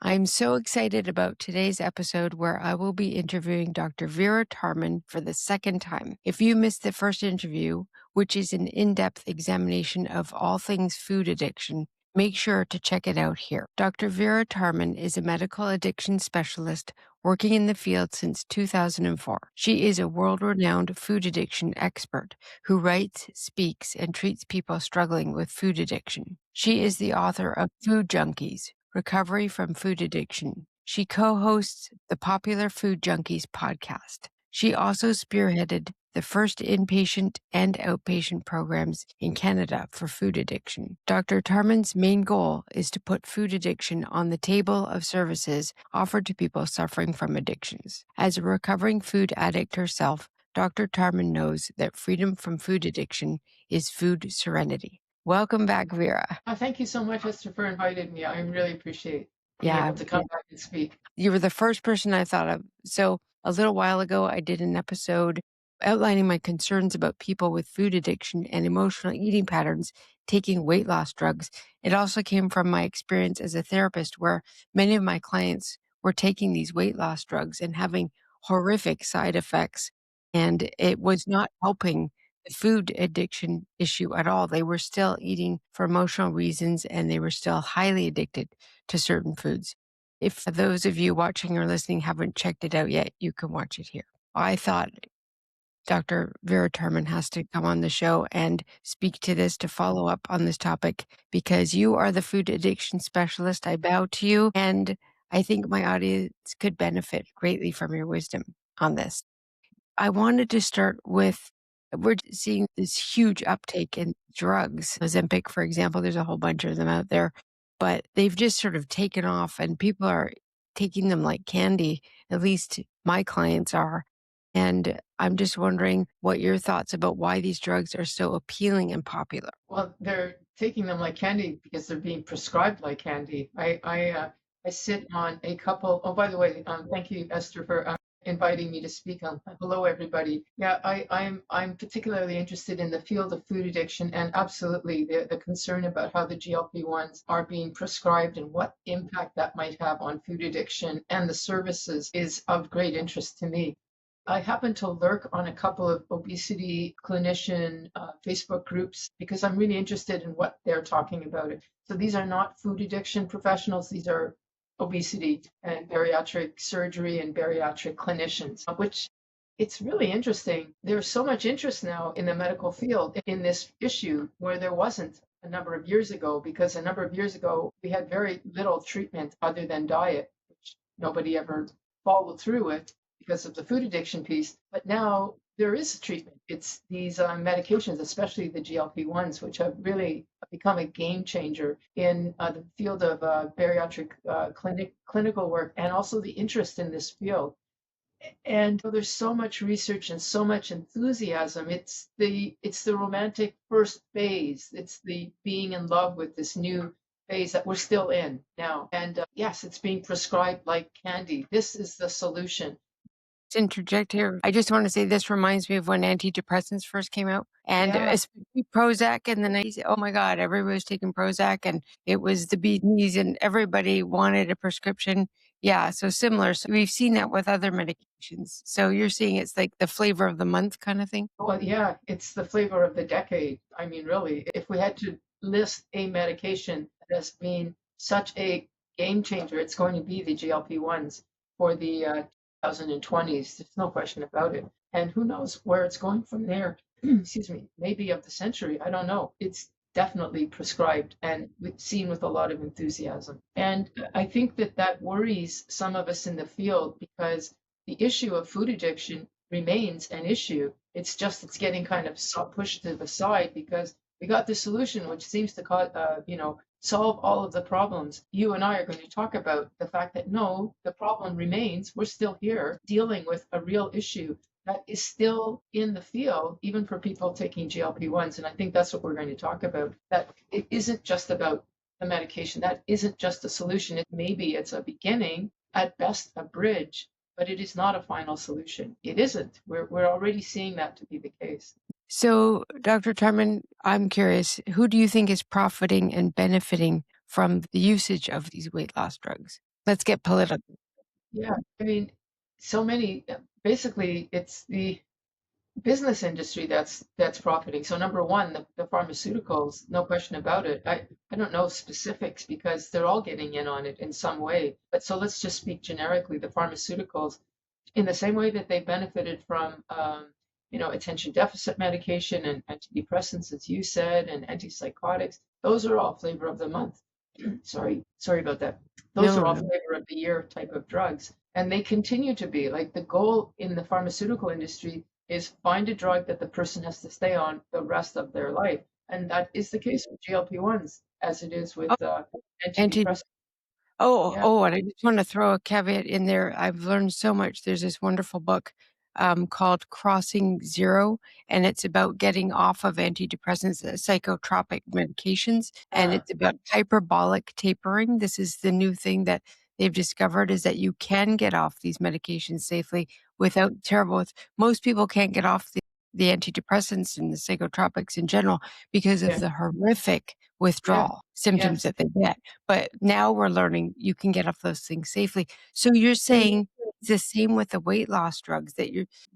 I'm so excited about today's episode where I will be interviewing Dr. Vera Tarman for the second time. If you missed the first interview, which is an in-depth examination of all things food addiction, make sure to check it out here. Dr. Vera Tarman is a medical addiction specialist working in the field since 2004. She is a world-renowned food addiction expert who writes, speaks, and treats people struggling with food addiction. She is the author of Food Junkies, Recovery from Food Addiction. She co-hosts the popular Food Junkies podcast. She also spearheaded the first inpatient and outpatient programs in Canada for food addiction. Dr. Tarman's main goal is to put food addiction on the table of services offered to people suffering from addictions. As a recovering food addict herself, Dr. Tarman knows that freedom from food addiction is food serenity. Welcome back, Vera. Thank you so much, Esther, for inviting me. I really appreciate being able to come back and speak. You were the first person I thought of. So a little while ago, I did an episode outlining my concerns about people with food addiction and emotional eating patterns taking weight loss drugs. It also came from my experience as a therapist where many of my clients were taking these weight loss drugs and having horrific side effects. And it was not helping the food addiction issue at all. They were still eating for emotional reasons and they were still highly addicted to certain foods. If those of you watching or listening haven't checked it out yet, you can watch it here. I thought Dr. Vera Tarman has to come on the show and speak to this to follow up on this topic because you are the food addiction specialist. I bow to you, and I think my audience could benefit greatly from your wisdom on this. I wanted to start with, we're seeing this huge uptake in drugs. Ozempic, for example, there's a whole bunch of them out there, but they've just sort of taken off and people are taking them like candy. At least my clients are. And I'm just wondering what your thoughts about why these drugs are so appealing and popular. Well, they're taking them like candy because they're being prescribed like candy. I sit on a couple. Oh, by the way, thank you, Esther, for inviting me to speak on. Hello, everybody. Yeah, I'm particularly interested in the field of food addiction and absolutely the concern about how the GLP-1s are being prescribed and what impact that might have on food addiction and the services is of great interest to me. I happen to lurk on a couple of obesity clinician Facebook groups because I'm really interested in what they're talking about it. So these are not food addiction professionals. These are obesity and bariatric surgery and bariatric clinicians, which it's really interesting. There's so much interest now in the medical field in this issue where there wasn't a number of years ago, because a number of years ago we had very little treatment other than diet, which nobody ever followed through with because of the food addiction piece. But now there is treatment. It's these medications, especially the GLP-1s, which have really become a game changer in the field of bariatric clinical work and also the interest in this field. And there's so much research and so much enthusiasm. It's the romantic first phase. It's the being in love with this new phase that we're still in now. And yes, it's being prescribed like candy. This is the solution. To interject here, I just want to say this reminds me of when antidepressants first came out, and especially Prozac in the 90s. Oh my God, everybody was taking Prozac, and it was the bee's knees, and everybody wanted a prescription. Yeah, so similar. So we've seen that with other medications. So you're seeing it's like the flavor of the month kind of thing? Well, yeah, it's the flavor of the decade. I mean, really, if we had to list a medication that has been such a game changer, it's going to be the GLP-1s for the 2020s. There's no question about it. And who knows where it's going from there? Excuse me, maybe of the century. I don't know. It's definitely prescribed and seen with a lot of enthusiasm. And I think that worries some of us in the field because the issue of food addiction remains an issue. It's getting kind of pushed to the side because we got the solution, which seems to cause, solve all of the problems. You and I are going to talk about the fact that no, the problem remains. We're still here dealing with a real issue that is still in the field, even for people taking GLP-1s. And I think that's what we're going to talk about, that it isn't just about the medication. That isn't just a solution. Maybe it's a beginning, at best a bridge, but it is not a final solution. It isn't. We're already seeing that to be the case. So, Dr. Tarman, I'm curious, who do you think is profiting and benefiting from the usage of these weight loss drugs? Let's get political. Yeah, I mean, so many, basically, it's the business industry that's profiting. So number one, the pharmaceuticals, no question about it. I don't know specifics because they're all getting in on it in some way. But so let's just speak generically. The pharmaceuticals, in the same way that they benefited from, attention deficit medication and antidepressants, as you said, and antipsychotics, those are all flavor of the month. Sorry about that. Those No, are all no. flavor of the year type of drugs. And they continue to be like the goal in the pharmaceutical industry is find a drug that the person has to stay on the rest of their life. And that is the case with GLP-1s as it is Oh, with anti antidepressants. Oh, Yeah. oh, and I just wanna throw a caveat in there. I've learned so much. There's this wonderful book, called Crossing Zero, and it's about getting off of antidepressants, psychotropic medications, and Uh, it's about hyperbolic tapering. This is the new thing that they've discovered is that you can get off these medications safely without terrible most people can't get off the antidepressants and the psychotropics in general because of yeah. the horrific Yeah. withdrawal symptoms Yes. that they get. But now we're learning you can get off those things safely. So you're saying it's the same with the weight loss drugs that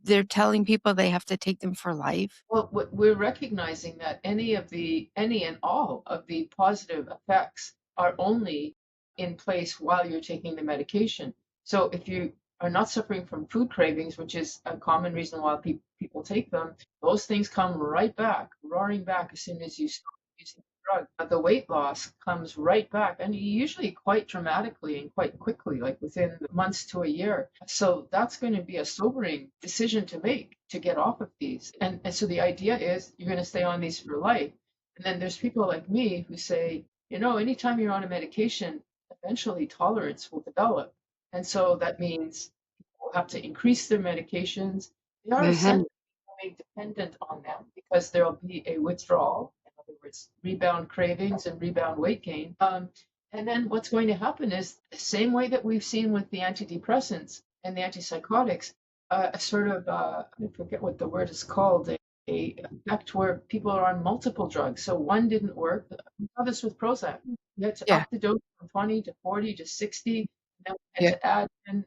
they're telling people they have to take them for life? Well, we're recognizing that any and all of the positive effects are only in place while you're taking the medication. So if you are not suffering from food cravings, which is a common reason why people take them, those things come right back, roaring back as soon as you stop using the drug. The weight loss comes right back, and usually quite dramatically and quite quickly, like within months to a year. So that's going to be a sobering decision to make to get off of these. And so the idea is you're going to stay on these for life. And then there's people like me who say, anytime you're on a medication, eventually tolerance will develop. And so that means people have to increase their medications. They are Mhm. essentially becoming dependent on them because there'll be a withdrawal, in other words, rebound cravings and rebound weight gain. And then what's going to happen is the same way that we've seen with the antidepressants and the antipsychotics, a sort of, I forget what the word is called, a effect where people are on multiple drugs. So one didn't work. We saw this with Prozac. You had to Yeah, up the dose from 20 to 40 to 60. And then we had yeah, to add in,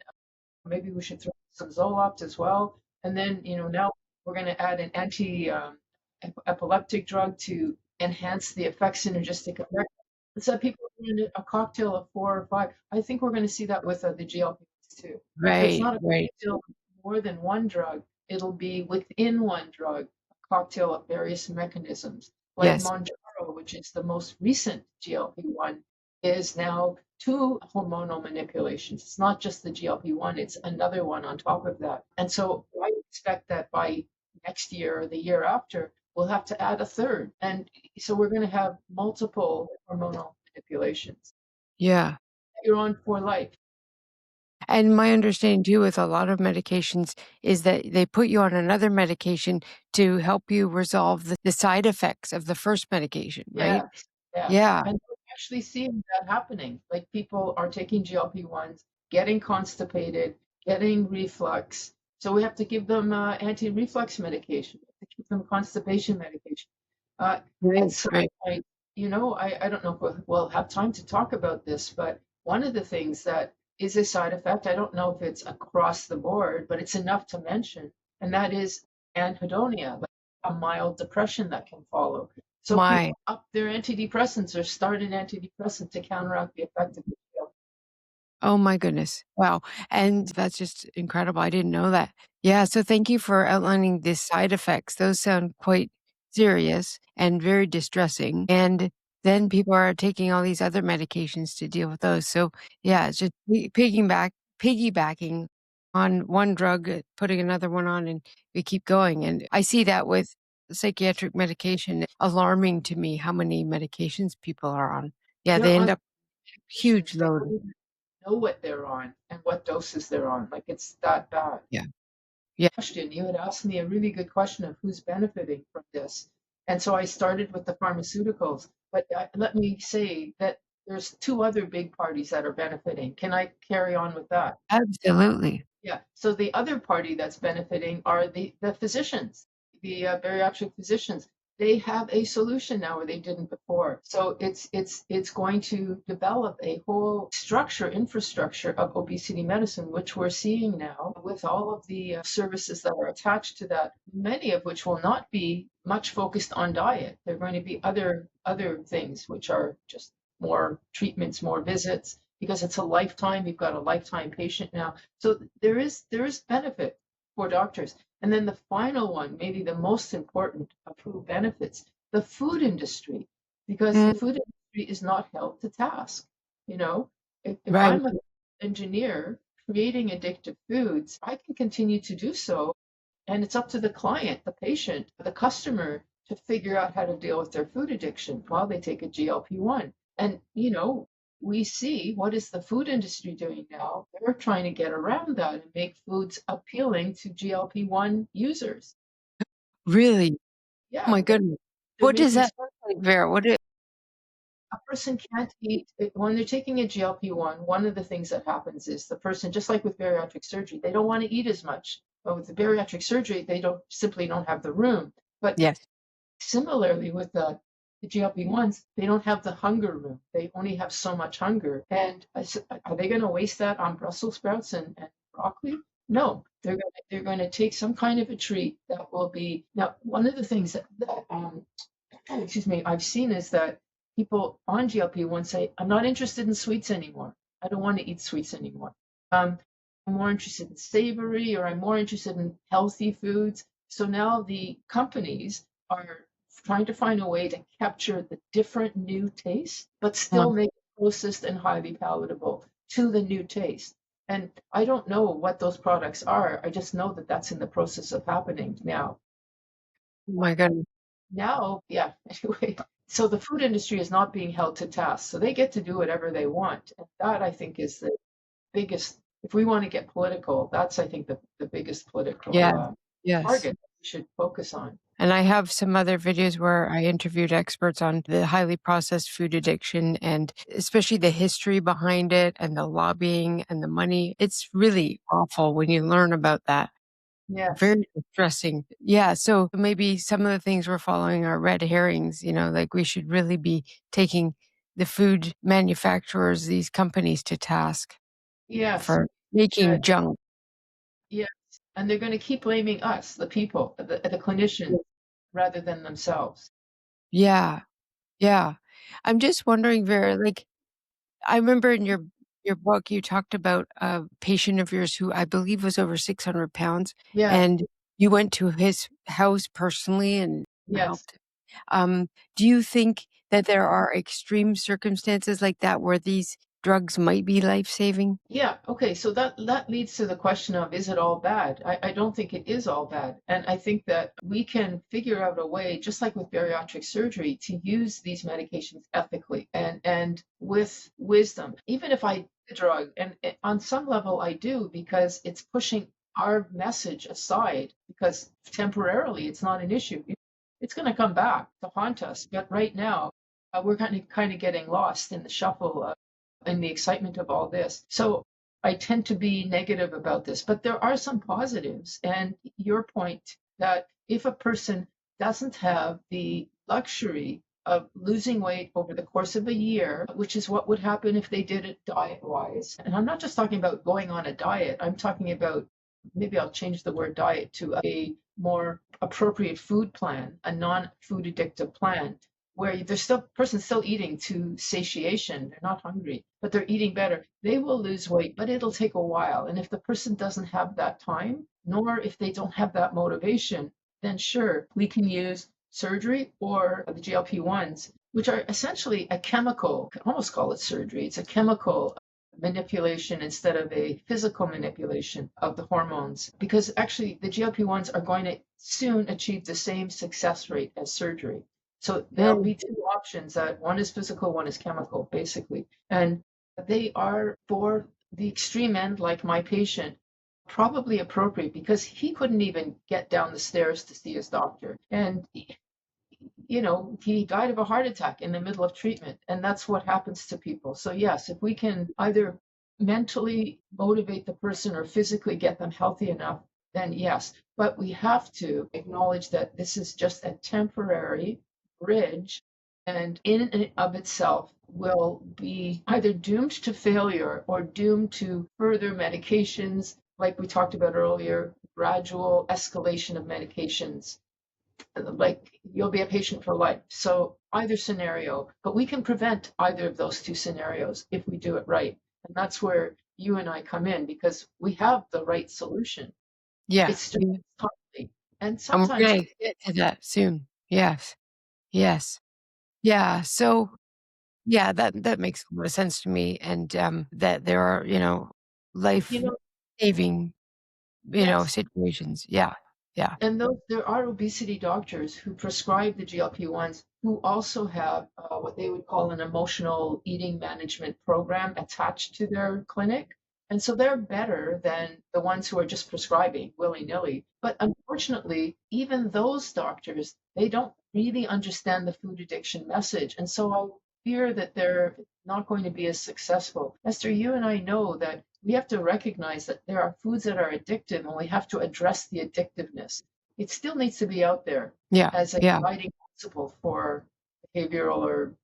maybe we should throw some Zoloft as well. And then, now we're going to add an epileptic drug to enhance the effect, synergistic effect. So people are doing a cocktail of four or five. I think we're going to see that with the GLPs too. So it's right, not a right. cocktail of more than one drug. It'll be within one drug, a cocktail of various mechanisms. Like Yes. Mounjaro, which is the most recent GLP-1, is now two hormonal manipulations. It's not just the GLP-1, it's another one on top of that. And so I expect that by next year or the year after, we'll have to add a third. And so we're going to have multiple hormonal manipulations. Yeah. You're on for life. And my understanding too with a lot of medications is that they put you on another medication to help you resolve the side effects of the first medication, right? Yes, yes. Yeah. And we're actually seeing that happening. Like people are taking GLP-1s, getting constipated, getting reflux. So we have to give them anti-reflux medication, we have to give them constipation medication. Uh, at Right, some right. point, I don't know if we'll have time to talk about this, but one of the things that is a side effect, I don't know if it's across the board, but it's enough to mention, and that is anhedonia, like a mild depression that can follow. So My people up their antidepressants or start an antidepressant to counteract the effect of the pill. Oh my goodness. Wow. And that's just incredible. I didn't know that. Yeah. So thank you for outlining the side effects. Those sound quite serious and very distressing. And then people are taking all these other medications to deal with those. So yeah, it's just piggybacking on one drug, putting another one on, and we keep going. And I see that with psychiatric medication. Alarming to me how many medications people are on. Yeah, They're they on end up huge medications. They load. don't even know what they're on and what doses they're on. Like it's that bad. Yeah. Yeah. Question, you had asked me a really good question of who's benefiting from this. And so I started with the pharmaceuticals, but let me say that there's two other big parties that are benefiting. Can I carry on with that? Absolutely. Yeah. So the other party that's benefiting are the physicians, the bariatric physicians. they have a solution now where they didn't before. So it's going to develop a whole infrastructure of obesity medicine, which we're seeing now with all of the services that are attached to that, many of which will not be much focused on diet. They're going to be other things, which are just more treatments, more visits, because it's a lifetime. You've got a lifetime patient now. So there is benefit for doctors. And then the final one, maybe the most important of who benefits, the food industry, because the Mm, food industry is not held to task. You know, if right. I'm an engineer creating addictive foods, I can continue to do so. And it's up to the client, the patient, the customer to figure out how to deal with their food addiction while they take a GLP-1. And, we see what is the food industry doing now? They're trying to get around that and make foods appealing to GLP-1 users. Really? Oh Yeah, my goodness. they're What does making that look like, Vera? a person can't eat when they're taking a GLP-1. One of the things that happens is the person, just like with bariatric surgery, they don't want to eat as much. But with the bariatric surgery, they don't have the room. But Yes. similarly, with the GLP-1s, they don't have the hunger room. They only have so much hunger. And I said, are they going to waste that on Brussels sprouts and broccoli? No, they're going to take some kind of a treat that will be. Now, one of the things that excuse me, I've seen is that people on GLP-1 say, I'm not interested in sweets anymore. I don't want to eat sweets anymore. Um, I'm more interested in savory, or I'm more interested in healthy foods. So now the companies are trying to find a way to capture the different new tastes, but still Um, make it closest and highly palatable to the new taste. And I don't know what those products are. I just know that that's in the process of happening now. oh my goodness. Now, yeah, anyway, so the food industry is not being held to task. So they get to do whatever they want. And that, I think, is the biggest, if we want to get political, that's, I think, the biggest political Yeah. Yes. target we should focus on. And I have some other videos where I interviewed experts on the highly processed food addiction and especially the history behind it and the lobbying and the money. It's really awful when you learn about that. Yes. Very distressing. Yeah. So maybe some of the things we're following are red herrings, like we should really be taking the food manufacturers, these companies to task Yes. for making Should. junk. Yes. And they're going to keep blaming us, the people, the clinicians, rather than themselves. Yeah. Yeah. I'm just wondering, Vera, like, I remember in your book, you talked about a patient of yours who I believe was over 600 pounds, Yeah. and you went to his house personally and Yes. helped. Do you think that there are extreme circumstances like that where these drugs might be life-saving? Yeah, okay, so that leads to the question of, is it all bad? I don't think it is all bad. And I think that we can figure out a way, just like with bariatric surgery, to use these medications ethically and with wisdom. Even if I drug, and on some level I do, because it's pushing our message aside, because temporarily it's not an issue. It's going to come back to haunt us. But right now, we're kind of getting lost in the shuffle and the excitement of all this. So I tend to be negative about this, but there are some positives. And your point that if a person doesn't have the luxury of losing weight over the course of a year, which is what would happen if they did it diet wise. And I'm not just talking about going on a diet, I'm talking about, maybe I'll change the word diet to a more appropriate food plan, a non-food addictive plan, where there's still person's still eating to satiation. They're not hungry, but they're eating better. They will lose weight, but it'll take a while. And if the person doesn't have that time, nor if they don't have that motivation, then sure, we can use surgery or the GLP-1s, which are essentially a chemical, I almost call it surgery. It's a chemical manipulation instead of a physical manipulation of the hormones, because actually the GLP-1s are going to soon achieve the same success rate as surgery. So there'll Mm, be two options, that one is physical, one is chemical, basically. And they are, for the extreme end, like my patient, probably appropriate, because he couldn't even get down the stairs to see his doctor. And he died of a heart attack in the middle of treatment. And that's what happens to people. So yes, if we can either mentally motivate the person or physically get them healthy enough, then yes. But we have to acknowledge that this is just a temporary bridge, and in and of itself will be either doomed to failure or doomed to further medications, like we talked about earlier, gradual escalation of medications. Like you'll be a patient for life. So either scenario, but we can prevent either of those two scenarios if we do it right. And that's where you and I come in because we have the right solution. Yeah. It's just costly. And And we're sometimes, gonna get to that soon. Yes. Yes. Yeah. So yeah, that makes a lot of sense to me. And that there are, you life know, saving, yes. situations. Yeah. Yeah. And there are obesity doctors who prescribe the GLP-1s who also have what they would call an emotional eating management program attached to their clinic. And so they're better than the ones who are just prescribing willy-nilly. But unfortunately, even those doctors, they don't really understand the food addiction message. And so I fear that they're not going to be as successful. Esther, you and I know that we have to recognize that there are foods that are addictive and we have to address the addictiveness. It still needs to be out there Yeah. as a Yeah. guiding principle for behavioral or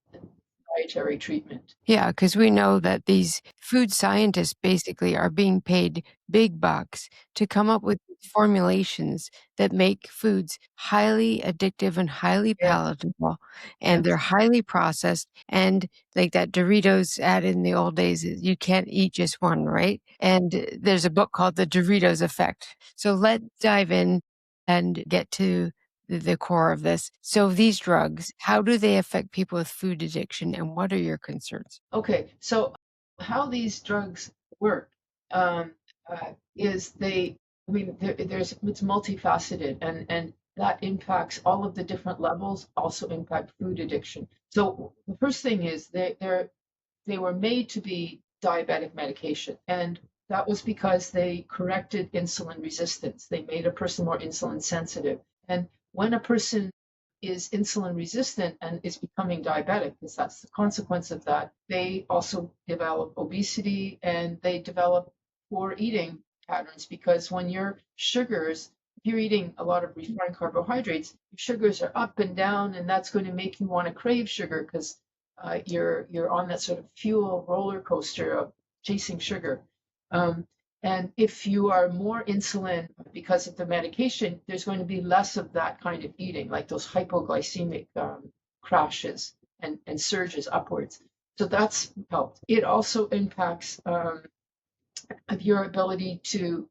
dietary treatment. Yeah, because we know that these food scientists basically are being paid big bucks to come up with formulations that make foods highly addictive and highly Yes, palatable, and they're yes. highly processed, and like that Doritos ad in the old days, you can't eat just one, right? And there's a book called The Doritos Effect. So let's dive in and get to the core of this. So these drugs, how do they affect people with food addiction, and what are your concerns? Okay, so how these drugs work um, is I mean, it's multifaceted, and that impacts all of the different levels, also impact food addiction. So the first thing is they were made to be diabetic medication, and that was because they corrected insulin resistance. They made a person more insulin sensitive. And when a person is insulin resistant and is becoming diabetic, because that's the consequence of that, they also develop obesity and they develop poor eating patterns because when your sugars, if you're eating a lot of refined carbohydrates, your sugars are up and down, and that's going to make you want to crave sugar because you're on that sort of fuel roller coaster of chasing sugar. Um, and if you are more insulin because of the medication, there's going to be less of that kind of eating, like those hypoglycemic crashes and surges upwards. So that's helped. It also impacts of your ability to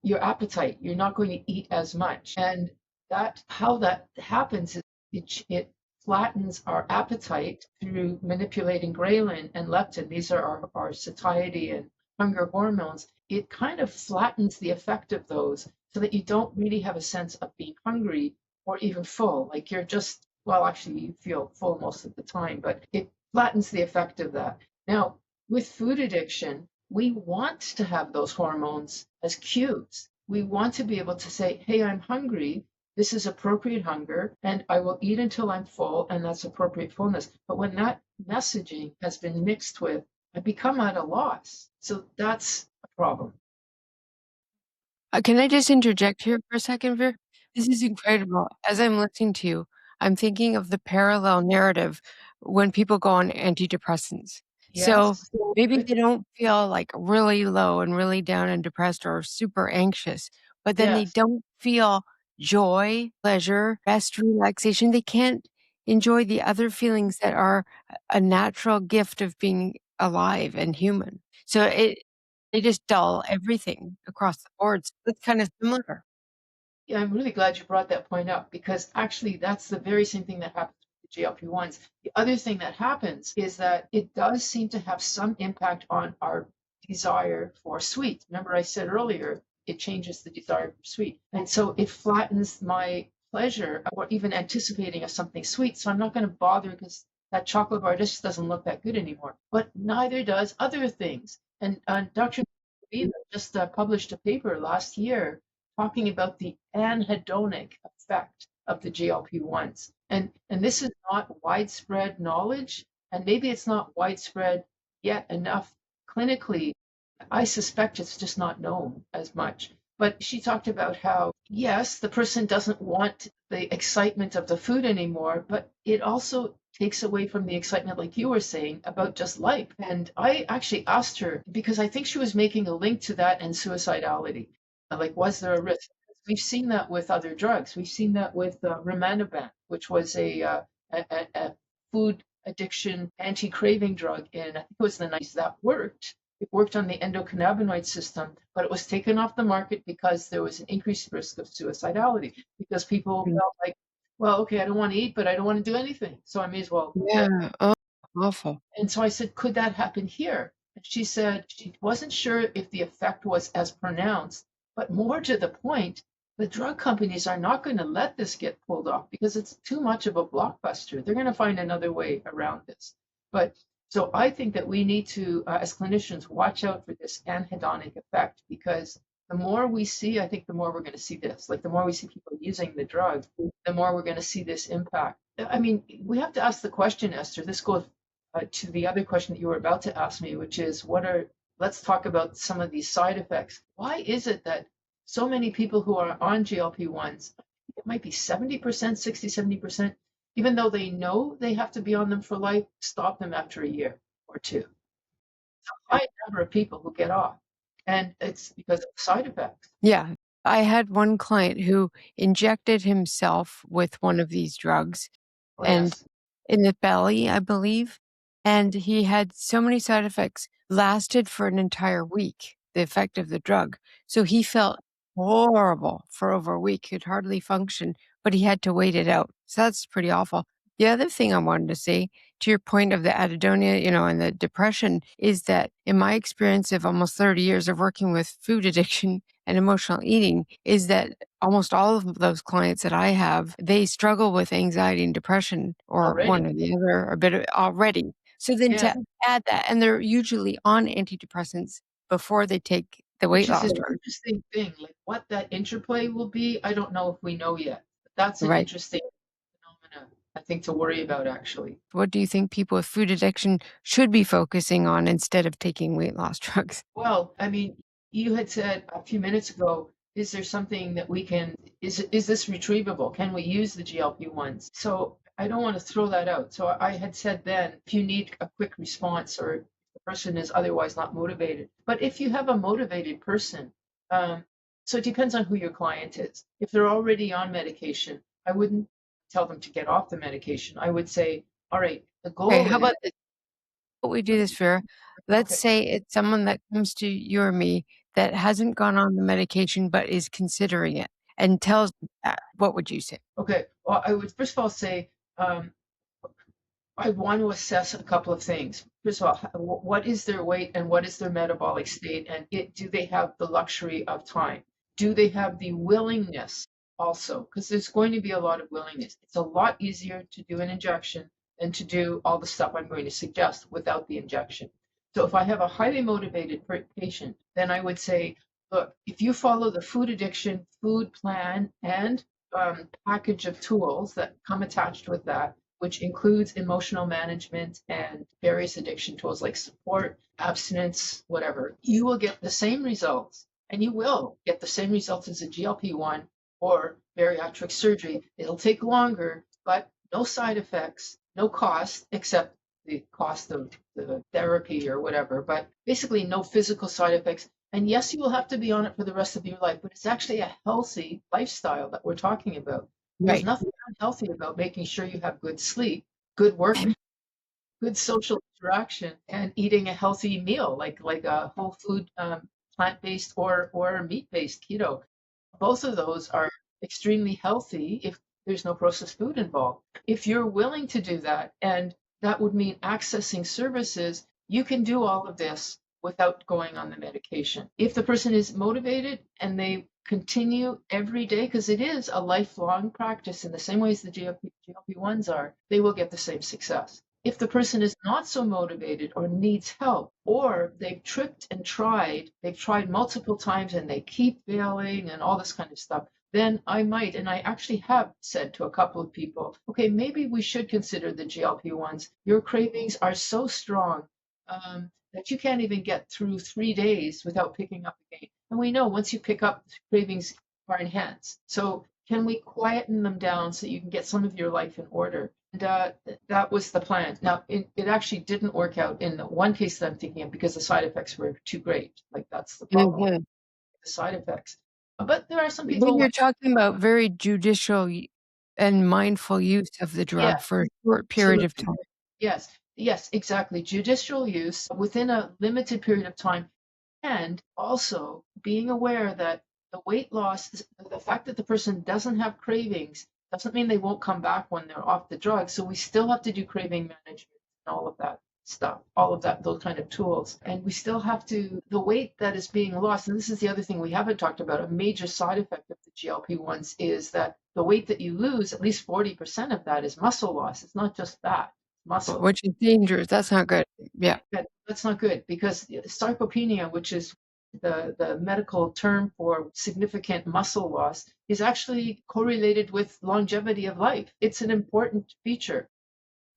your appetite. You're not going to eat as much, and that how that happens is it flattens our appetite through manipulating ghrelin and leptin. These are our satiety and hunger hormones. It kind of flattens the effect of those so that you don't really have a sense of being hungry or even full. Like you're just, well, actually, you feel full most of the time, but it flattens the effect of that. Now, with food addiction, we want to have those hormones as cues. We want to be able to say, hey, I'm hungry. This is appropriate hunger, and I will eat until I'm full, and that's appropriate fullness. But when that messaging has been mixed with, I become at a loss. So that's a problem. Can I just interject here for a second, Ver? This is incredible. As I'm listening to you, I'm thinking of the parallel narrative when people go on antidepressants. So Yes. maybe Good. they don't feel like really low and really down and depressed or super anxious, but then they Yes. don't feel joy, pleasure, rest, relaxation. They can't enjoy the other feelings that are a natural gift of being alive and human. So they just dull everything across the board, so it's kind of similar. Yeah, I'm really glad you brought that point up because actually that's the very same thing that happens with the GLP-1s. The other thing that happens is that it does seem to have some impact on our desire for sweet. Remember, I said earlier, it changes the desire for sweet. And so it flattens my pleasure or even anticipating of something sweet. So I'm not going to bother because that chocolate bar just doesn't look that good anymore. But neither does other things. And Dr. just published a paper last year talking about the anhedonic effect of the GLP-1s. And this is not widespread knowledge, and maybe it's not widespread yet enough clinically. I suspect it's just not known as much. But she talked about how, yes, the person doesn't want the excitement of the food anymore, but it also takes away from the excitement, like you were saying, about just life. And I actually asked her because I think she was making a link to that and suicidality. Like, was there a risk? We've seen that with other drugs. We've seen that with rimonabant, which was a food addiction anti-craving drug in, I think it was the 90s, that worked. It worked on the endocannabinoid system, but it was taken off the market because there was an increased risk of suicidality because people Mm. felt like, well, okay, I don't want to eat, but I don't want to do anything. So I may as well get. Yeah. Oh, awful. And so I said, could that happen here? And she said she wasn't sure if the effect was as pronounced, but more to the point, the drug companies are not going to let this get pulled off because it's too much of a blockbuster. They're going to find another way around this. But so I think that we need to, as clinicians, watch out for this anhedonic effect because the more we see, I think the more we're going to see this. Like the more we see people using the drug, the more we're going to see this impact. I mean, we have to ask the question, Esther. This goes to the other question that you were about to ask me, which is let's talk about some of these side effects. Why is it that so many people who are on GLP-1s, it might be 70%, 60, 70%, even though they know they have to be on them for life, stop them after a year or two? A high number of people who get off, and it's because of side effects. Yeah. I had one client who injected himself with one of these drugs Oh, and yes. in the belly, I believe, and he had so many side effects, lasted for an entire week, the effect of the drug. So he felt horrible for over a week, could hardly function, but he had to wait it out. So that's pretty awful. The other thing I wanted to say, to your point of the anhedonia, and the depression, is that in my experience of almost 30 years of working with food addiction and emotional eating, is that almost all of those clients that I have, they struggle with anxiety and depression or Already. one or the other, or a bit of already. So then Yeah. to add that, and they're usually on antidepressants before they take the Which weight is loss an drug. interesting thing. Like what that interplay will be, I don't know if we know yet. But that's an Right. interesting phenomena, I think, to worry about actually. What do you think people with food addiction should be focusing on instead of taking weight loss drugs? Well, I mean, you had said a few minutes ago, is there something that we can, is this retrievable? Can we use the GLP-1s? So I don't want to throw that out. So I had said then, if you need a quick response or if the person is otherwise not motivated. But if you have a motivated person, um, so it depends on who your client is. If they're already on medication, I wouldn't tell them to get off the medication. I would say, all right, the Okay, goal how is, about what we do this, Vera? Let's okay, say it's someone that comes to you or me that hasn't gone on the medication but is considering it and tells me that. What would you say? okay. Well, I would first of all say, um, I want to assess a couple of things. First of all, what is their weight and what is their metabolic state? And do they have the luxury of time? Do they have the willingness also? Because there's going to be a lot of willingness. It's a lot easier to do an injection than to do all the stuff I'm going to suggest without the injection. So if I have a highly motivated patient, then I would say, look, if you follow the food addiction food plan and package of tools that come attached with that, which includes emotional management and various addiction tools like support, abstinence, whatever, you will get the same results. And you will get the same results as a GLP-1 or bariatric surgery. It'll take longer, but no side effects, no cost, except the cost of the therapy or whatever, but basically no physical side effects. And yes, you will have to be on it for the rest of your life, but it's actually a healthy lifestyle that we're talking about. There's Right. nothing unhealthy about making sure you have good sleep, good work, good social interaction, and eating a healthy meal like a whole food, plant-based or meat-based keto. Both of those are extremely healthy if there's no processed food involved. If you're willing to do that, and that would mean accessing services, you can do all of this without going on the medication. If the person is motivated and they continue every day, because it is a lifelong practice in the same way as the GLP-1s are, they will get the same success. If the person is not so motivated or needs help, or they've tripped and they've tried multiple times and they keep failing and all this kind of stuff, then I might, and I actually have said to a couple of people, okay, maybe we should consider the GLP-1s. Your cravings are so strong that you can't even get through 3 days without picking up again. And we know once you pick up, cravings are enhanced. So can we quieten them down so you can get some of your life in order? And that was the plan. Now, it actually didn't work out in the one case that I'm thinking of because the side effects were too great. Like that's the problem with Mhm. the side effects. But there are some But people you're like, talking about very judicial and mindful use of the yeah, drug for a short period of absolutely. time. Yes, yes, exactly. Judicial use within a limited period of time, and also being aware that the weight loss, the fact that the person doesn't have cravings doesn't mean they won't come back when they're off the drug. So we still have to do craving management and all of that stuff, all of that, those kind of tools. And we still have to, the weight that is being lost, and this is the other thing we haven't talked about, a major side effect of the GLP-1s is that the weight that you lose, at least 40% of that is muscle loss. It's not just fat, it's muscle. Which is dangerous. That's not good. Yeah. That's not good because sarcopenia, which is the medical term for significant muscle loss, is actually correlated with longevity of life. It's an important feature.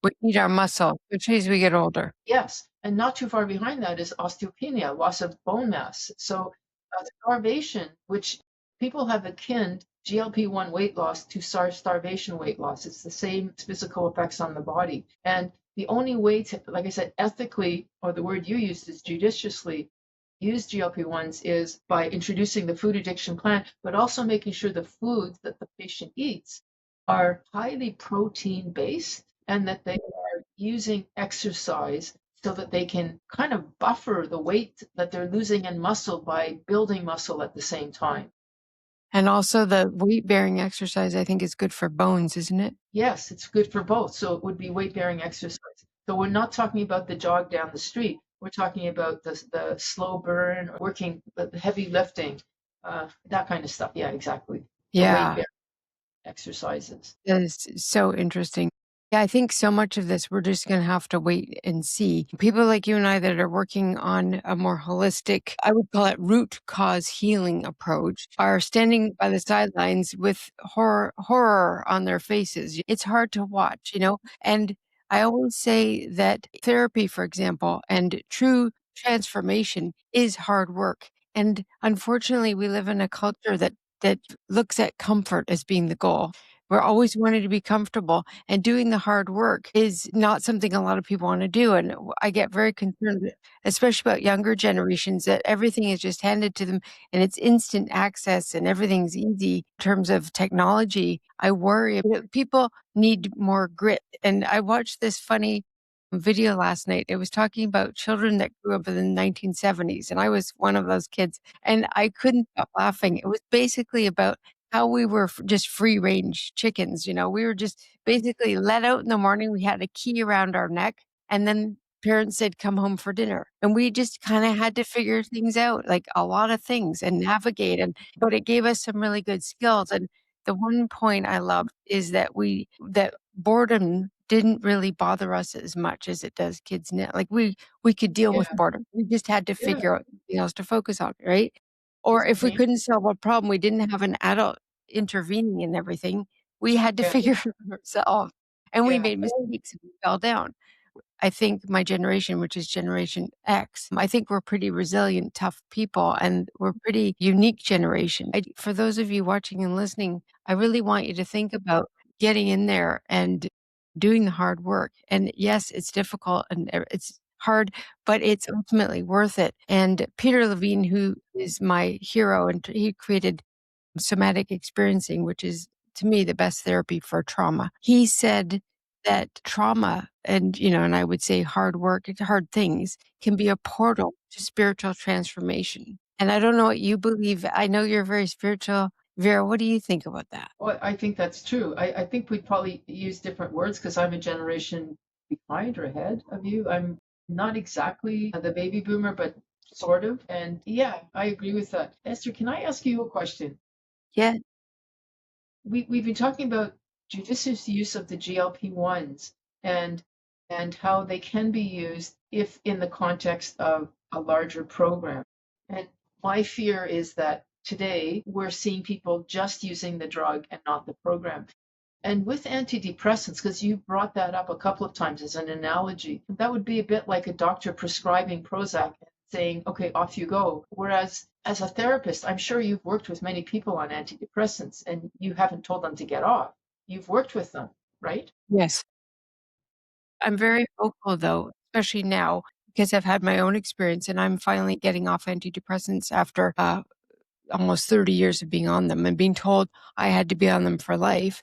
We need our muscle, especially as we get older. Yes, and not too far behind that is osteopenia, loss of bone mass. So starvation, which people have akin GLP-1 weight loss to starvation weight loss. It's the same physical effects on the body. And the only way to, like I said, ethically, or the word you used is judiciously, use GLP-1s is by introducing the food addiction plan, but also making sure the foods that the patient eats are highly protein based and that they are using exercise so that they can kind of buffer the weight that they're losing in muscle by building muscle at the same time. And also the weight-bearing exercise, I think, is good for bones, isn't it? Yes, it's good for both. So it would be weight bearing exercise. So we're not talking about the jog down the street. We're talking about the slow burn, working, the heavy lifting, that kind of stuff. Yeah, exactly. The weight Yeah. bearing exercises. That is so interesting. Yeah, I think so much of this we're just gonna have to wait and see. People like you and I that are working on a more holistic, I would call it root cause healing approach, are standing by the sidelines with horror on their faces. It's hard to watch, you know? And I always say that therapy, for example, and true transformation is hard work. And unfortunately, we live in a culture that looks at comfort as being the goal. We're always wanting to be comfortable, and doing the hard work is not something a lot of people wanna do, and I get very concerned, especially about younger generations, that everything is just handed to them, and it's instant access, and everything's easy in terms of technology. I worry that people need more grit, and I watched this funny video last night. It was talking about children that grew up in the 1970s, and I was one of those kids, and I couldn't stop laughing. It was basically about how we were just free range chickens, you know, we were just basically let out in the morning, we had a key around our neck, and then parents said, "Come home for dinner." And we just kinda had to figure things out, like a lot of things and navigate, and but it gave us some really good skills, and the one point I loved is that boredom didn't really bother us as much as it does kids now. Like, we could deal with Yeah, boredom. We just had to yeah. figure out something else to focus on, right? Or It's if we pain. couldn't solve a problem, we didn't have an adult intervening in everything. We had to Yeah, figure it ourselves, and we yeah, made mistakes and we fell down. I think my generation, which is Generation X, I think we're pretty resilient, tough people, and we're pretty unique generation. For those of you watching and listening, I really want you to think about getting in there and doing the hard work. And yes, it's difficult and it's hard, but it's ultimately worth it. And Peter Levine, who is my hero, and he created somatic experiencing, which is to me the best therapy for trauma. He said that trauma and, you know, and I would say hard work, hard things can be a portal to spiritual transformation. And I don't know what you believe. I know you're very spiritual. Vera, what do you think about that? well, I think that's true. I think we'd probably use different words because I'm a generation behind or ahead of you. I'm not exactly the baby boomer, but sort of. And yeah, I agree with that. Esther, can I ask you a question? Yeah. We've been talking about judicious use of the GLP-1s and how they can be used if in the context of a larger program. And my fear is that today we're seeing people just using the drug and not the program. And with antidepressants, because you brought that up a couple of times as an analogy, that would be a bit like a doctor prescribing Prozac saying, okay, off you go. Whereas as a therapist, I'm sure you've worked with many people on antidepressants and you haven't told them to get off. You've worked with them, right? Yes. I'm very hopeful though, especially now because I've had my own experience and I'm finally getting off antidepressants after almost 30 years of being on them and being told I had to be on them for life.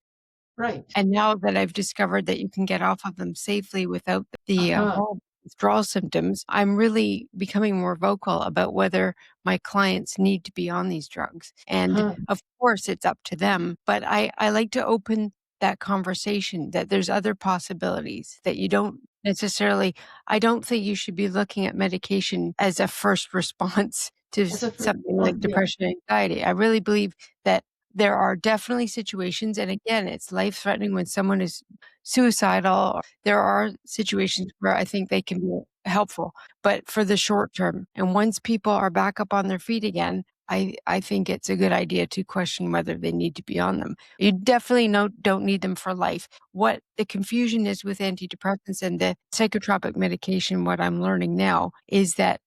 Right. And now that I've discovered that you can get off of them safely without the Uh-huh. horrible withdrawal symptoms, I'm really becoming more vocal about whether my clients need to be on these drugs. And Uh-huh. of course, it's up to them. But I like to open that conversation that there's other possibilities that you don't necessarily, I don't think you should be looking at medication as a first response to As a first something one, like yeah. depression and anxiety. I really believe that there are definitely situations, and again, it's life-threatening when someone is suicidal. There are situations where I think they can be helpful, but for the short term, and once people are back up on their feet again, I think it's a good idea to question whether they need to be on them. You definitely don't need them for life. What the confusion is with antidepressants and the psychotropic medication, what I'm learning now is the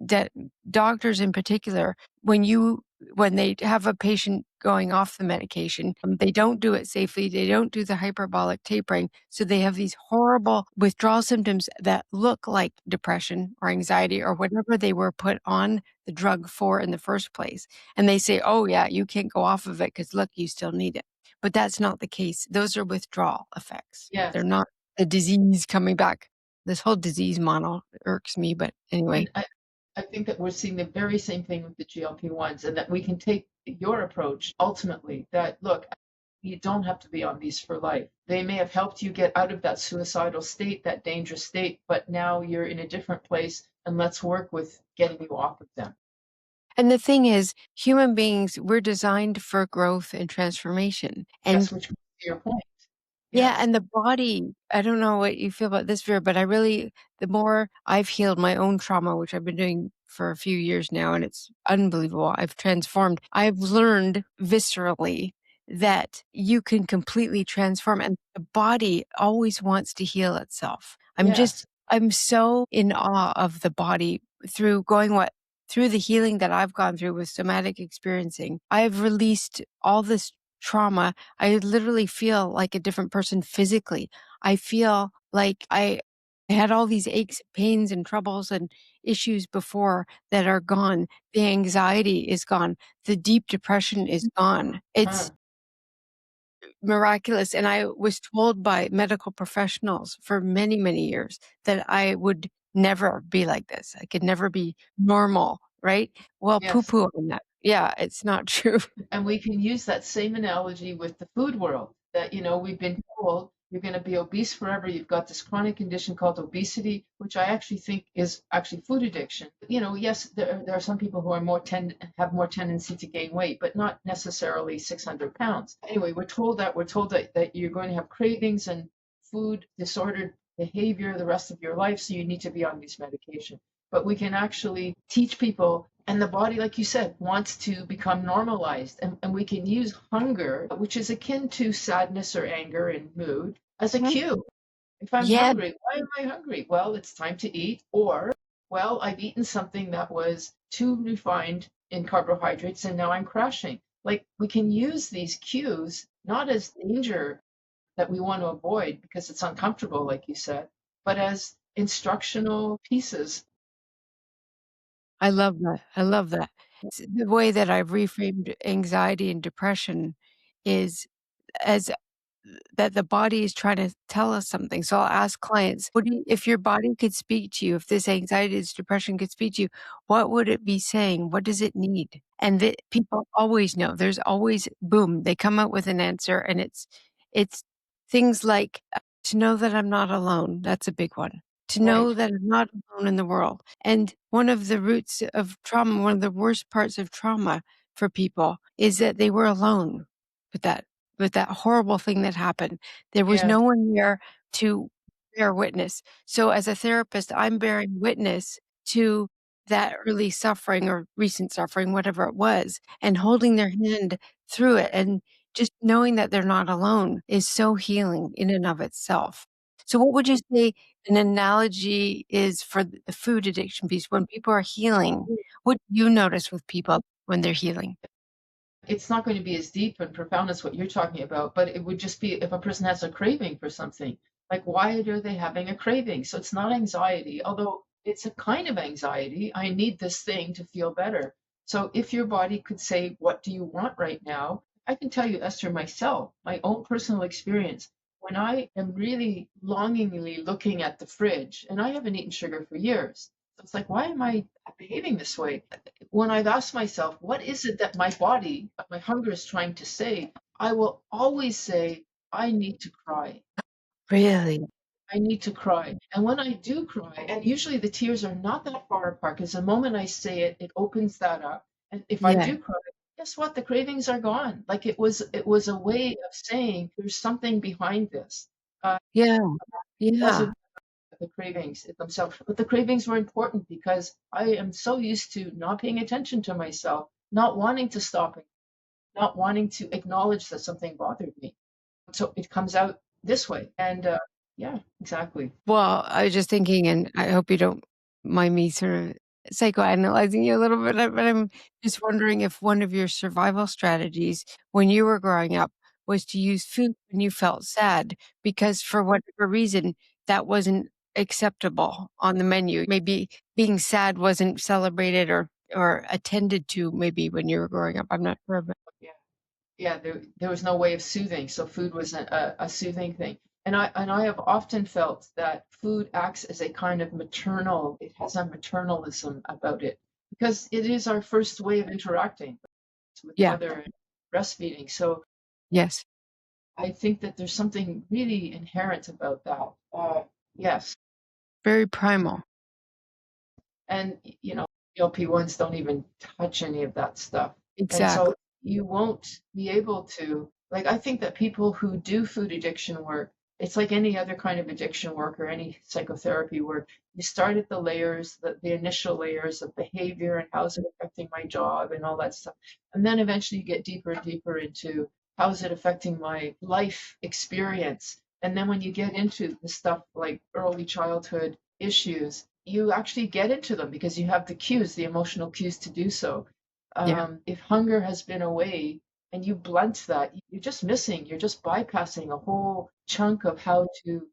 that doctors in particular, when they have a patient going off the medication, they don't do it safely. They don't do the hyperbolic tapering. So they have these horrible withdrawal symptoms that look like depression or anxiety or whatever they were put on the drug for in the first place. And they say, oh, yeah, you can't go off of it because look, you still need it. But that's not the case. Those are withdrawal effects. They're Yes. not the disease coming back. This whole disease model irks me, but anyway. And I think that we're seeing the very same thing with the GLP-1s, and that we can take your approach ultimately that, look, you don't have to be on these for life. They may have helped you get out of that suicidal state, that dangerous state, but now you're in a different place, and let's work with getting you off of them. And the thing is, human beings, we're designed for growth and transformation. Yes, And which to your point. yeah, Yes. and the body, I don't know what you feel about this, Vera, but the more I've healed my own trauma, which I've been doing for a few years now, and it's unbelievable. I've transformed. I've learned viscerally that you can completely transform, and the body always wants to heal itself. Yes. I'm so in awe of the body through the healing that I've gone through with somatic experiencing. I've released all this trauma. I literally feel like a different person physically. I feel like I had all these aches, pains, and troubles and issues before that are gone. The anxiety is gone. The deep depression is gone. It's Huh. miraculous. And I was told by medical professionals for many, many years that I would never be like this. I could never be normal, right? Well, poo Yes. poo on that. Yeah, it's not true. And we can use that same analogy with the food world that, we've been told you're going to be obese forever. You've got this chronic condition called obesity, which I actually think is actually food addiction. Yes, there are some people who are have more tendency to gain weight, but not necessarily 600 pounds. Anyway, we're told that you're going to have cravings and food disordered behavior the rest of your life, so you need to be on these medication. But we can actually teach people, and the body, like you said, wants to become normalized. And we can use hunger, which is akin to sadness or anger and mood, as a cue. If I'm Yeah, hungry, why am I hungry? Well, it's time to eat. Or, well, I've eaten something that was too refined in carbohydrates and now I'm crashing. Like, we can use these cues not as danger that we want to avoid because it's uncomfortable, like you said, but as instructional pieces. I love that. I love that. The way that I've reframed anxiety and depression is as that the body is trying to tell us something. So I'll ask clients, if your body could speak to you, if this anxiety, this depression could speak to you, what would it be saying? What does it need? And that people always know. There's always boom, they come up with an answer and it's things like to know that I'm not alone. That's a big one. To know Right. that I'm not alone in the world. And one of the roots of trauma, one of the worst parts of trauma for people is that they were alone with that horrible thing that happened. There was Yes. no one there to bear witness. So as a therapist, I'm bearing witness to that early suffering or recent suffering, whatever it was, and holding their hand through it. And just knowing that they're not alone is so healing in and of itself. So what would you say an analogy is for the food addiction piece? When people are healing, what do you notice with people when they're healing? It's not going to be as deep and profound as what you're talking about, but it would just be if a person has a craving for something, like why are they having a craving? So it's not anxiety, although it's a kind of anxiety. I need this thing to feel better. So if your body could say, what do you want right now? I can tell you, Esther, myself, my own personal experience, when I am really longingly looking at the fridge, and I haven't eaten sugar for years. So it's like, why am I behaving this way? When I've asked myself, what is it that my body, my hunger is trying to say, I will always say, I need to cry. Really? I need to cry. And when I do cry, and usually the tears are not that far apart, because the moment I say it, it opens that up. And if I Yeah. do cry, guess what? The cravings are gone. Like it was a way of saying there's something behind this. Yeah. It Yeah. wasn't the cravings themselves, but the cravings were important because I am so used to not paying attention to myself, not wanting to stop it, not wanting to acknowledge that something bothered me. So it comes out this way. And yeah, exactly. Well, I was just thinking, and I hope you don't mind me sort of psychoanalyzing you a little bit, but I'm just wondering if one of your survival strategies when you were growing up was to use food when you felt sad, because for whatever reason, that wasn't acceptable on the menu. Maybe being sad wasn't celebrated or attended to maybe when you were growing up. I'm not sure, but Yeah. Yeah, there was no way of soothing, so food was a soothing thing. And I have often felt that food acts as a kind of maternal, it has a maternalism about it because it is our first way of interacting with yeah, mother and breastfeeding. So yes, I think that there's something really inherent about that. Yes, very primal. and GLP-1s don't even touch any of that stuff. And so Exactly. you won't be able to, like, I think that people who do food addiction work, it's like any other kind of addiction work or any psychotherapy work. You start at the layers, the initial layers of behavior and how's it affecting my job and all that stuff. And then eventually you get deeper and deeper into how's it affecting my life experience. And then when you get into the stuff like early childhood issues, you actually get into them because you have the cues, the emotional cues to do so. Yeah. If hunger has been away and you blunt that, you're just missing, you're just bypassing a whole chunk of how to,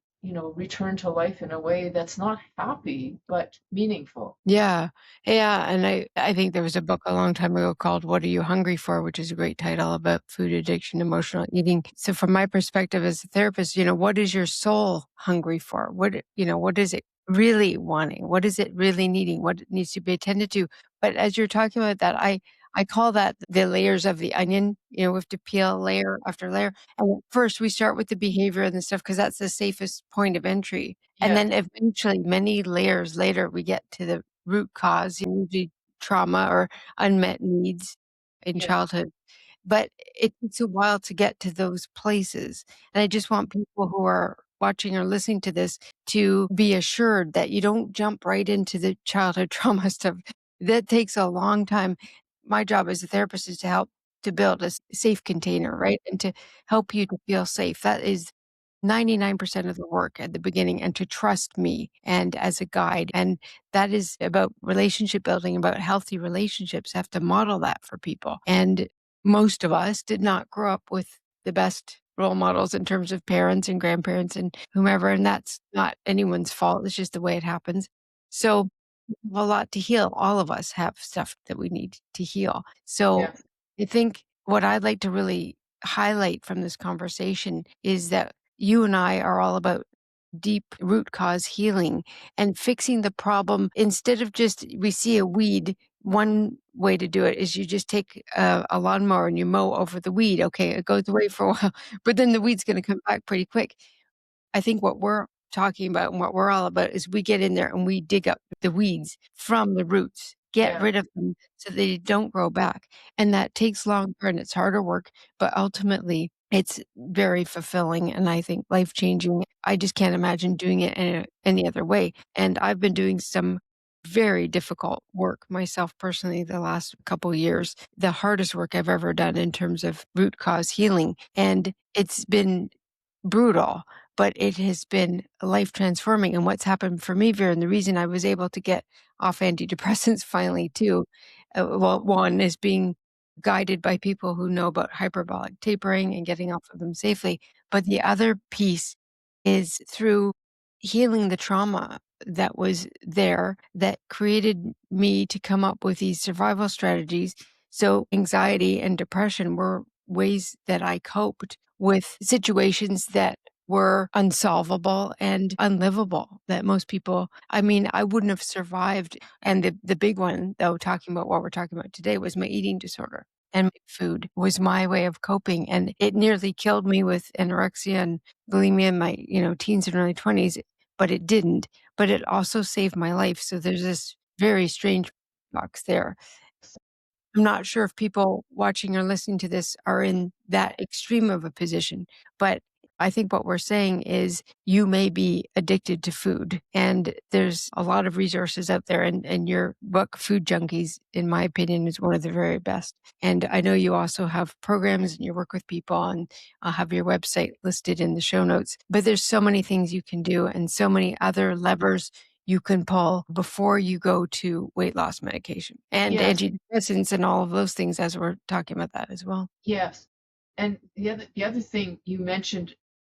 return to life in a way that's not happy, but meaningful. Yeah. Yeah, and I think there was a book a long time ago called What Are You Hungry For?, which is a great title about food addiction, emotional eating. So from my perspective as a therapist, what is your soul hungry for? What is it really wanting? What is it really needing? What needs to be attended to? But as you're talking about that, I call that the layers of the onion. We have to peel layer after layer. And first we start with the behavior and the stuff because that's the safest point of entry. And Yes, then eventually, many layers later, we get to the root cause, usually trauma or unmet needs in yes, childhood. But it takes a while to get to those places. And I just want people who are watching or listening to this to be assured that you don't jump right into the childhood trauma stuff. That takes a long time. My job as a therapist is to help to build a safe container, right? And to help you to feel safe. That is 99% of the work at the beginning, and to trust me and as a guide. And that is about relationship building, about healthy relationships. Have to model that for people. And most of us did not grow up with the best role models in terms of parents and grandparents and whomever. And that's not anyone's fault. It's just the way it happens. So we have a lot to heal. All of us have stuff that we need to heal. So yes, I think what I'd like to really highlight from this conversation is that you and I are all about deep root cause healing and fixing the problem instead of just we see a weed. One way to do it is you just take a lawnmower and you mow over the weed. Okay, it goes away for a while, but then the weed's going to come back pretty quick. I think what we're talking about and what we're all about is we get in there and we dig up the weeds from the roots, get yeah, rid of them so they don't grow back. And that takes longer and it's harder work, but ultimately it's very fulfilling and I think life changing. I just can't imagine doing it any other way. And I've been doing some very difficult work myself personally the last couple years, the hardest work I've ever done in terms of root cause healing. And it's been brutal, but it has been life transforming. And what's happened for me, Vera, and the reason I was able to get off antidepressants finally too, well, one is being guided by people who know about hyperbolic tapering and getting off of them safely. But the other piece is through healing the trauma that was there that created me to come up with these survival strategies. So anxiety and depression were ways that I coped with situations that were unsolvable and unlivable that most people, I mean, I wouldn't have survived. And the big one, though, talking about what we're talking about today, was my eating disorder. And food was my way of coping. And it nearly killed me with anorexia and bulimia in my, teens and early 20s, but it didn't. But it also saved my life. So there's this very strange box there. I'm not sure if people watching or listening to this are in that extreme of a position, but I think what we're saying is you may be addicted to food, and there's a lot of resources out there, and your book, Food Junkies, in my opinion, is one of the very best. And I know you also have programs and you work with people, and I'll have your website listed in the show notes. But there's so many things you can do and so many other levers you can pull before you go to weight loss medication and Yes. antidepressants and all of those things as we're talking about that as well. Yes. And the other thing you mentioned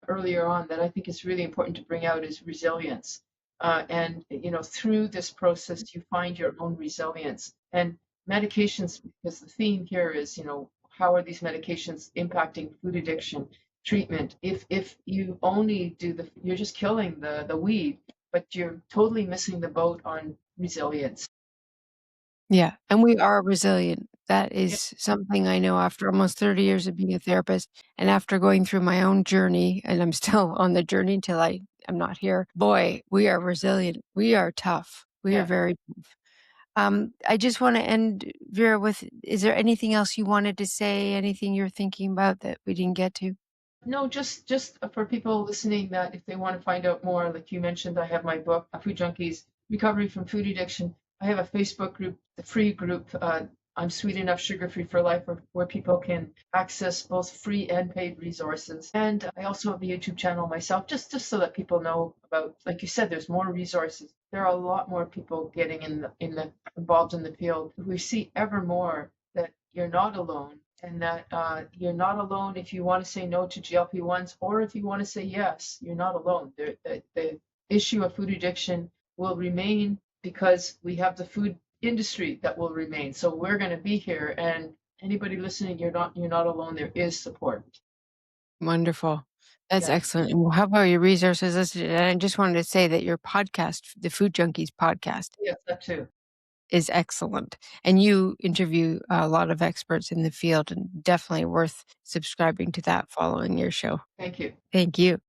earlier on that I think is really important to bring out is resilience. And through this process, you find your own resilience. And medications, because the theme here is, how are these medications impacting food addiction treatment? If you only you're just killing the weed, but you're totally missing the boat on resilience. Yeah, and we are resilient. That Yeah. is something I know after almost 30 years of being a therapist and after going through my own journey, and I'm still on the journey till I am not here. Boy, we are resilient. We are tough. We are Yeah. very tough. I just wanna end, Vera, with, is there anything else you wanted to say? Anything you're thinking about that we didn't get to? No, just for people listening that if they want to find out more, like you mentioned, I have my book, Food Junkies: Recovery from Food Addiction. I have a Facebook group, the free group, I'm Sweet Enough, Sugar Free for Life, where people can access both free and paid resources. And I also have a YouTube channel myself, just so that people know about, like you said, there's more resources. There are a lot more people getting in the involved in the field. We see ever more that you're not alone, and that you're not alone if you want to say no to GLP-1s, or if you want to say yes, you're not alone. The issue of food addiction will remain because we have the food industry that will remain. So we're going to be here, and anybody listening, you're not alone. There is support. Wonderful. That's Yes, excellent. And how about your resources listed? And I just wanted to say that your podcast, the Food Junkies podcast, yes, that too. is excellent. And you interview a lot of experts in the field, and definitely worth subscribing to that following your show. Thank you. Thank you.